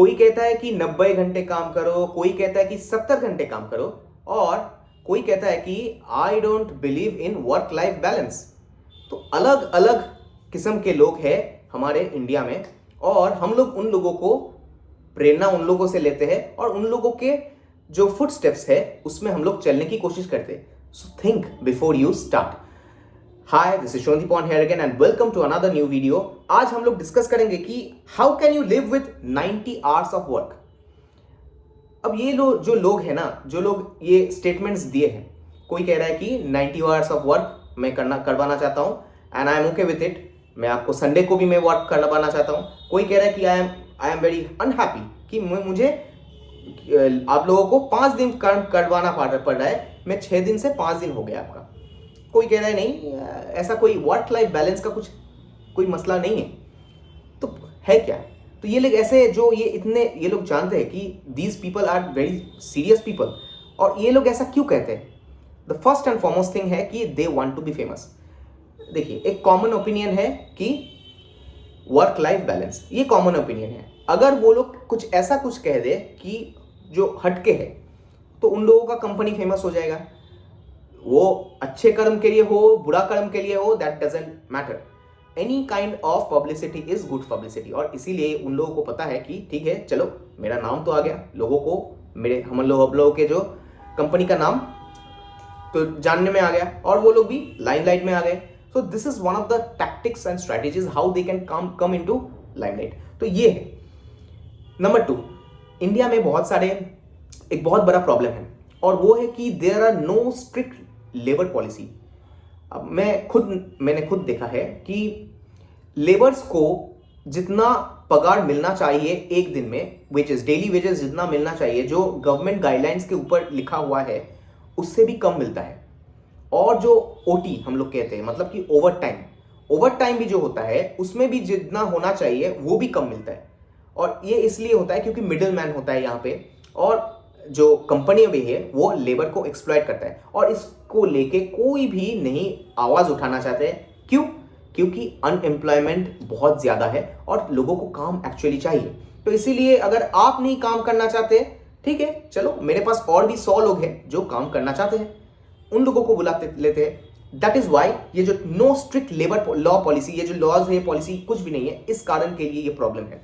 कोई कहता है कि 90 घंटे काम करो, कोई कहता है कि 70 घंटे काम करो, और कोई कहता है कि I don't believe in work life balance. तो अलग अलग किस्म के लोग हैं हमारे इंडिया में, और हम लोग उन लोगों को प्रेरणा उन लोगों से लेते हैं और उन लोगों के जो फुट स्टेप्स है उसमें हम लोग चलने की कोशिश करते हैं। So think before you start. Hi, this is Shondeep here again and welcome to another new video. आज हम लोग डिस्कस करेंगे कि how can you live with 90 hours of work. अब ये जो लोग हैं ना, जो लोग ये स्टेटमेंट्स दिए हैं, कोई कह रहा है कि 90 आवर्स ऑफ वर्क मैं करवाना चाहता हूँ and I am okay with it. मैं आपको संडे को भी मैं वर्क करवाना चाहता हूँ। कोई कह रहा है कि आई एम वेरी अनहैप्पी कि मुझे आप लोगों को 5 दिन करवाना पड़ रहा है, मैं 6 दिन से 5 दिन हो गया आपका। कोई कह रहा है नहीं, ऐसा कोई वर्क लाइफ बैलेंस का कोई मसला नहीं है। तो है क्या? तो ये लोग ऐसे जो ये लोग जानते हैं कि these people are very serious people, और ये लोग ऐसा क्यों कहते हैं? The first and foremost thing है कि they want to be famous. देखिए, एक कॉमन ओपिनियन है कि वर्क लाइफ बैलेंस, ये कॉमन ओपिनियन है। अगर वो लोग कुछ ऐसा कह दे कि जो हटके है, तो उन लोगों का कंपनी फेमस हो जाएगा। वो अच्छे कर्म के लिए हो, बुरा कर्म के लिए हो, that doesn't matter. Any kind of publicity is good publicity, और इसीलिए उन लोगों को पता है कि ठीक है, चलो मेरा नाम तो आ गया, लोगों को हम लोगों के जो कंपनी का नाम तो जानने में आ गया, और वो लोग भी लाइमलाइट में आ गए। So this is one of the tactics and strategies how they can come into limelight. तो ये है नंबर 2। इंडिया में एक बहुत बड़ा प्रॉब्लम है, और वो है कि there are no strict labour policy. अब मैंने खुद देखा है कि लेबर्स को जितना पगार मिलना चाहिए एक दिन में, वेजेस, डेली वेजेस जितना मिलना चाहिए जो गवर्नमेंट गाइडलाइंस के ऊपर लिखा हुआ है, उससे भी कम मिलता है। और जो ओटी हम लोग कहते हैं, मतलब कि ओवर टाइम भी जो होता है उसमें भी जितना होना चाहिए वो भी कम मिलता है। और ये इसलिए होता है क्योंकि मिडिल मैन होता है यहाँ पे, और जो कंपनी भी है वो लेबर को एक्सप्लॉइट करता है, और इसको लेके कोई भी नहीं आवाज उठाना चाहते हैं। क्यों? क्योंकि अनएम्प्लॉयमेंट बहुत ज्यादा है और लोगों को काम एक्चुअली चाहिए। तो इसीलिए अगर आप नहीं काम करना चाहते, ठीक है, चलो मेरे पास और भी 100 लोग हैं जो काम करना चाहते हैं, उन लोगों को बुलाते लेते हैं। दैट इज वाई ये जो no strict labour law policy, ये जो लॉज है, पॉलिसी कुछ भी नहीं है, इस कारण के लिए ये प्रॉब्लम है।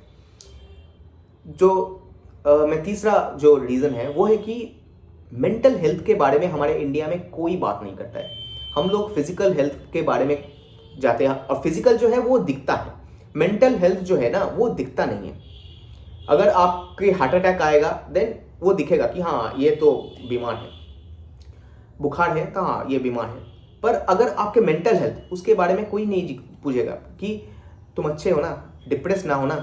जो मैं तीसरा जो रीज़न है वो है कि मेंटल हेल्थ के बारे में हमारे इंडिया में कोई बात नहीं करता है। हम लोग फिजिकल हेल्थ के बारे में जाते हैं, और फिजिकल जो है वो दिखता है, मेंटल हेल्थ जो है ना वो दिखता नहीं है। अगर आपके हार्ट अटैक आएगा देन वो दिखेगा कि हाँ ये तो बीमार है, बुखार है तो हाँ ये बीमार है। पर अगर आपके मेंटल हेल्थ, उसके बारे में कोई नहीं पूछेगा कि तुम अच्छे हो ना, डिप्रेस ना हो ना,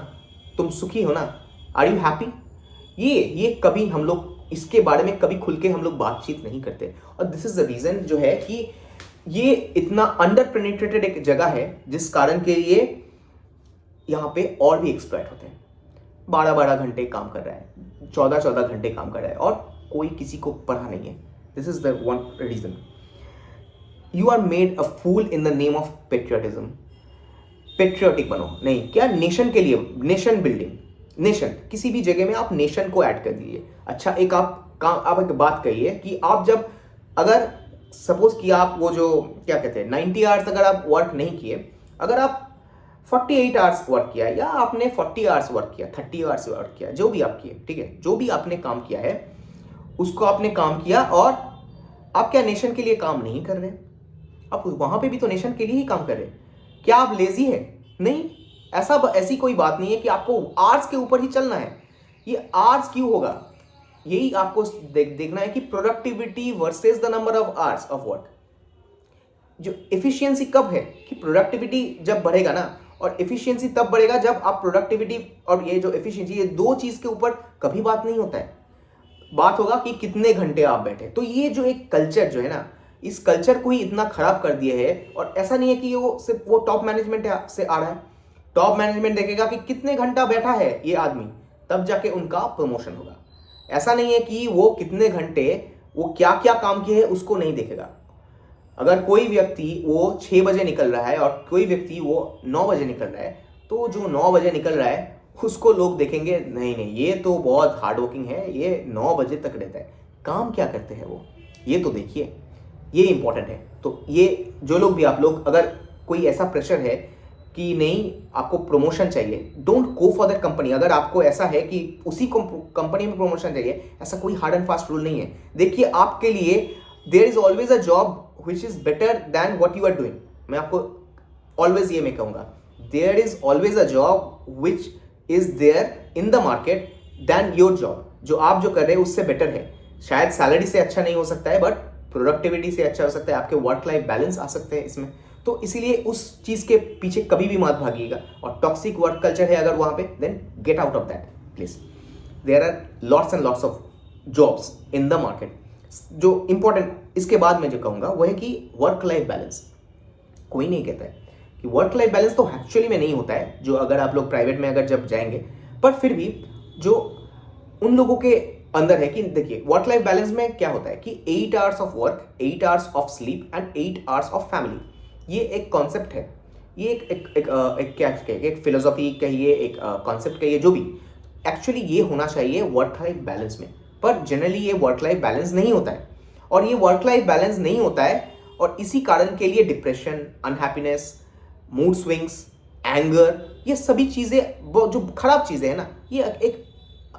तुम सुखी हो ना, आर यू हैप्पी। ये कभी हम लोग इसके बारे में कभी खुल के हम लोग बातचीत नहीं करते। और दिस इज द रीजन जो है कि ये इतना अंडर पेनिट्रेटेड एक जगह है, जिस कारण के लिए यहाँ पे और भी एक्सप्लॉइट होते हैं। 12-12 घंटे काम कर रहा है, 14-14 घंटे काम कर रहा है, और कोई किसी को पढ़ा नहीं है। This is the one reason. You are made a fool in the name of patriotism. Patriotic बनो नहीं, क्या नेशन के लिए, नेशन बिल्डिंग, नेशन किसी भी जगह में आप नेशन को ऐड कर दीजिए। अच्छा, आप एक बात कहिए कि आप जब, अगर सपोज कि आप वो जो क्या कहते हैं 90 आवर्स अगर आप वर्क नहीं किए, अगर आप 48 आवर्स वर्क किया, या आपने 40 आवर्स वर्क किया, 30 आवर्स वर्क किया, जो भी आप किए, ठीक है, जो भी आपने काम किया है उसको आपने काम किया, और आप क्या नेशन के लिए काम नहीं कर रहे? आप वहां पे भी तो नेशन के लिए ही काम कर रहे। क्या आप लेजी है? नहीं, ऐसी कोई बात नहीं है कि आपको आर्ट्स के ऊपर ही चलना है। ये आर्ट्स क्यों होगा, यही आपको देखना है कि productivity versus the number of hours of work. जो एफिशिएंसी कब है कि प्रोडक्टिविटी जब बढ़ेगा ना, और एफिशिएंसी तब बढ़ेगा जब आप प्रोडक्टिविटी और ये जो एफिशिएंसी, ये दो चीज के ऊपर कभी बात नहीं होता है। बात होगा कि कितने घंटे आप बैठे। तो ये जो एक कल्चर जो है ना, इस कल्चर को ही इतना खराब कर दिया है। और ऐसा नहीं है कि वो सिर्फ वो टॉप मैनेजमेंट से आ रहा है। टॉप मैनेजमेंट देखेगा कि कितने घंटा बैठा है ये आदमी, तब जाके उनका प्रमोशन होगा। ऐसा नहीं है कि वो कितने घंटे, वो क्या क्या काम किए हैं उसको नहीं देखेगा। अगर कोई व्यक्ति वो 6 बजे निकल रहा है और कोई व्यक्ति वो 9 बजे निकल रहा है, तो जो 9 बजे निकल रहा है उसको लोग देखेंगे नहीं नहीं ये तो बहुत हार्ड वर्किंग है, ये 9 बजे तक रहता है। काम क्या करते हैं वो, ये तो देखिए, ये इंपॉर्टेंट है। तो ये जो लोग भी, आप लोग अगर कोई ऐसा प्रेशर है कि नहीं आपको प्रमोशन चाहिए, don't go for that company. अगर आपको ऐसा है कि उसी कंपनी में प्रमोशन चाहिए, ऐसा कोई हार्ड एंड फास्ट रूल नहीं है। देखिए आपके लिए there is always a job which is better than what you are doing. मैं आपको ऑलवेज ये मैं कहूँगा, there is always a job which is there in the market than your job. जो आप जो कर रहे हैं उससे बेटर है। शायद सैलरी से अच्छा नहीं हो सकता है, बट प्रोडक्टिविटी से अच्छा हो सकता है, आपके वर्क लाइफ बैलेंस आ सकते हैं इसमें। तो इसीलिए उस चीज़ के पीछे कभी भी मत भागिएगा। और टॉक्सिक वर्क कल्चर है अगर वहाँ पे, then get out of that please. There are lots and lots of jobs in the market. जो इंपॉर्टेंट इसके बाद मैं जो कहूँगा वो है कि वर्क लाइफ बैलेंस। कोई नहीं कहता है कि वर्क लाइफ बैलेंस तो एक्चुअली में नहीं होता है, जो अगर आप लोग प्राइवेट में अगर जब जाएंगे, पर फिर भी जो उन लोगों के अंदर है कि देखिए वर्क लाइफ बैलेंस में क्या होता है कि 8 hours of work, 8 hours of sleep and 8 hours of family. ये एक कॉन्सेप्ट है, ये एक क्या एक फिलोसॉफी कहिए, एक कॉन्सेप्ट कहिए, जो भी एक्चुअली ये होना चाहिए वर्क लाइफ बैलेंस में। पर जनरली ये वर्क लाइफ बैलेंस नहीं होता है, और ये वर्क लाइफ बैलेंस नहीं होता है, और इसी कारण के लिए depression, unhappiness, mood swings, anger, ये सभी चीज़ें जो खराब चीज़ें हैं ना, ये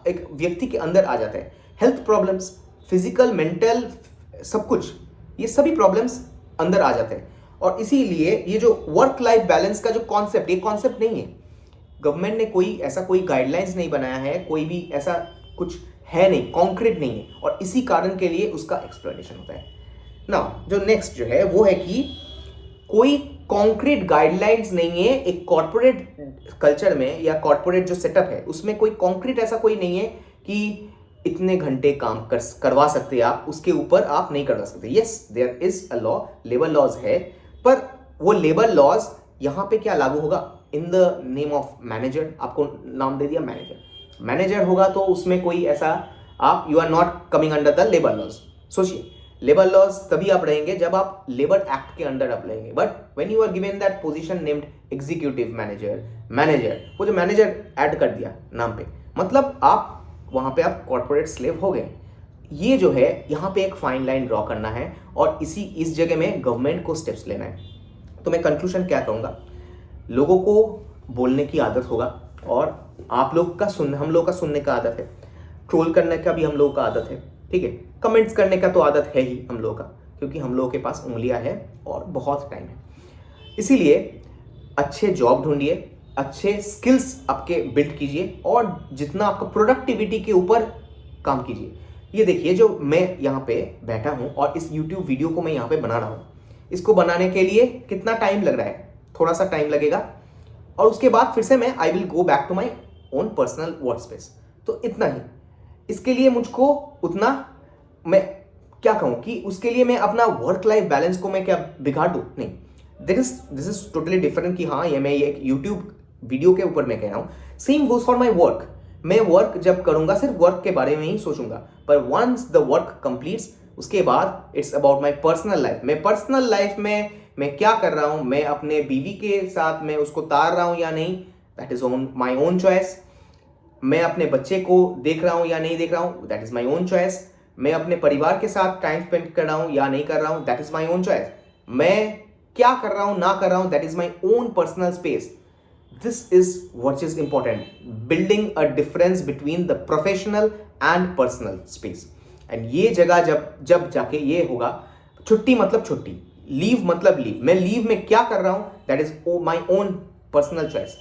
एक व्यक्ति के अंदर आ जाता है। हेल्थ प्रॉब्लम्स, फिजिकल, मेंटल, सब कुछ, ये सभी प्रॉब्लम्स अंदर आ जाते हैं। और इसीलिए ये जो वर्क लाइफ बैलेंस का जो कॉन्सेप्ट, ये कॉन्सेप्ट नहीं है। गवर्नमेंट ने कोई गाइडलाइंस नहीं बनाया है, कोई भी ऐसा कुछ है नहीं, कॉन्क्रीट नहीं है, और इसी कारण के लिए उसका एक्सप्लेनेशन होता है ना। जो नेक्स्ट जो है वो है कि कोई कॉन्क्रीट गाइडलाइंस नहीं है एक कॉर्पोरेट कल्चर में, या कॉर्पोरेट जो सेटअप है उसमें कोई कॉन्क्रीट ऐसा कोई नहीं है कि इतने घंटे काम करवा सकते हैं आप, उसके ऊपर आप नहीं करवा सकते। Yes, there is a law, labour laws है, पर वो लेबर लॉज यहाँ पे क्या लागू होगा, इन द नेम ऑफ मैनेजर। आपको नाम दे दिया मैनेजर, मैनेजर होगा तो उसमें कोई ऐसा आप, you are not coming under the labour laws. सोचिए, लेबर लॉज तभी आप रहेंगे जब आप लेबर एक्ट के अंडर आप रहेंगे। But when you are given that position named executive manager, वो जो मैनेजर ऐड कर दिया नाम पे, मतलब आप वहां पे आप कॉर्पोरेट स्लेव हो गए। ये जो है यहाँ पे एक फाइन लाइन ड्रॉ करना है, और इस जगह में गवर्नमेंट को स्टेप्स लेना है। तो मैं कंक्लूजन क्या कहूँगा, लोगों को बोलने की आदत होगा, और आप लोग का हम लोग का सुनने का आदत है, ट्रोल करने का भी हम लोग का आदत है, ठीक है, कमेंट्स करने का तो आदत है ही हम लोगों का, क्योंकि हम लोगों के पास उंगलियां हैं और बहुत टाइम है। इसीलिए अच्छे जॉब ढूंढिए, अच्छे स्किल्स आपके बिल्ड कीजिए, और जितना आपका प्रोडक्टिविटी के ऊपर काम कीजिए। ये देखिए जो मैं यहाँ पे बैठा हूँ और इस यूट्यूब वीडियो को मैं यहाँ पे बना रहा हूँ, इसको बनाने के लिए कितना टाइम लग रहा है, थोड़ा सा टाइम लगेगा, और उसके बाद फिर से मैं I will go back to my own personal work space. तो इतना ही, इसके लिए मुझको उतना, मैं क्या कहूँ कि उसके लिए मैं अपना वर्क लाइफ बैलेंस को मैं क्या बिगाड़ दूँ, नहीं। दिस इज टोटली डिफरेंट कि हाँ ये मैं एक यूट्यूब वीडियो के ऊपर मैं कह रहा हूँ। Same goes for my work. मैं वर्क जब करूँगा सिर्फ वर्क के बारे में ही सोचूंगा, पर वंस द वर्क कंप्लीट्स, उसके बाद it's about my personal life. मैं पर्सनल लाइफ में मैं क्या कर रहा हूँ, मैं अपने बीवी के साथ मैं उसको तार रहा हूँ या नहीं, that is my own choice. मैं अपने बच्चे को देख रहा हूँ या नहीं देख रहा हूँ, that is my own choice. मैं अपने परिवार के साथ टाइम स्पेंड कर रहा हूँ या नहीं कर रहा हूँ, that is my own choice. मैं क्या कर रहा हूँ ना कर रहा हूँ, that is my own personal space. This is what is important, building a difference between the professional and personal space. And ये जगह जब जाके ये होगा, छुट्टी मतलब छुट्टी, लीव मतलब लीव। मैं लीव में क्या कर रहा हूँ, that is my own personal choice.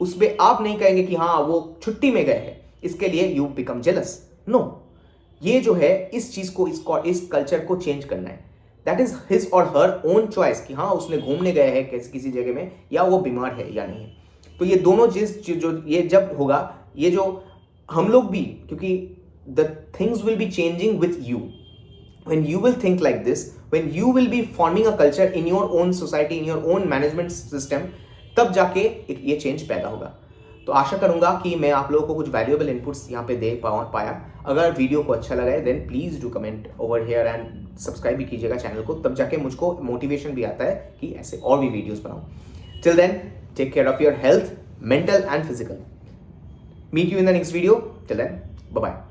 उस पर आप नहीं कहेंगे कि हाँ वो छुट्टी में गए हैं, इसके लिए यू बिकम जेलस। नो, ये जो है इस चीज को, इस कल्चर को चेंज करना है। दैट इज हिज और हर ओन चॉइस कि हाँ उसने घूमने गए हैं किसी जगह में, या वो बीमार है या नहीं है। तो ये दोनों चीज जो ये जब होगा, ये जो हम लोग भी, क्योंकि the things will be changing with you. when you will think like this, when you will be forming a culture in your own society, in your own management system, तब जाके ये चेंज पैदा होगा। तो आशा करूंगा कि मैं आप लोगों को कुछ वैल्यूएबल इनपुट्स यहाँ पे दे पाया। अगर वीडियो को अच्छा लगा है then please do comment over here and subscribe भी कीजिएगा चैनल को, तब जाके मुझको मोटिवेशन भी आता है कि ऐसे और भी वीडियोस बनाऊं। Till then take care of your health, mental and physical. Meet you in the next video, till then bye bye.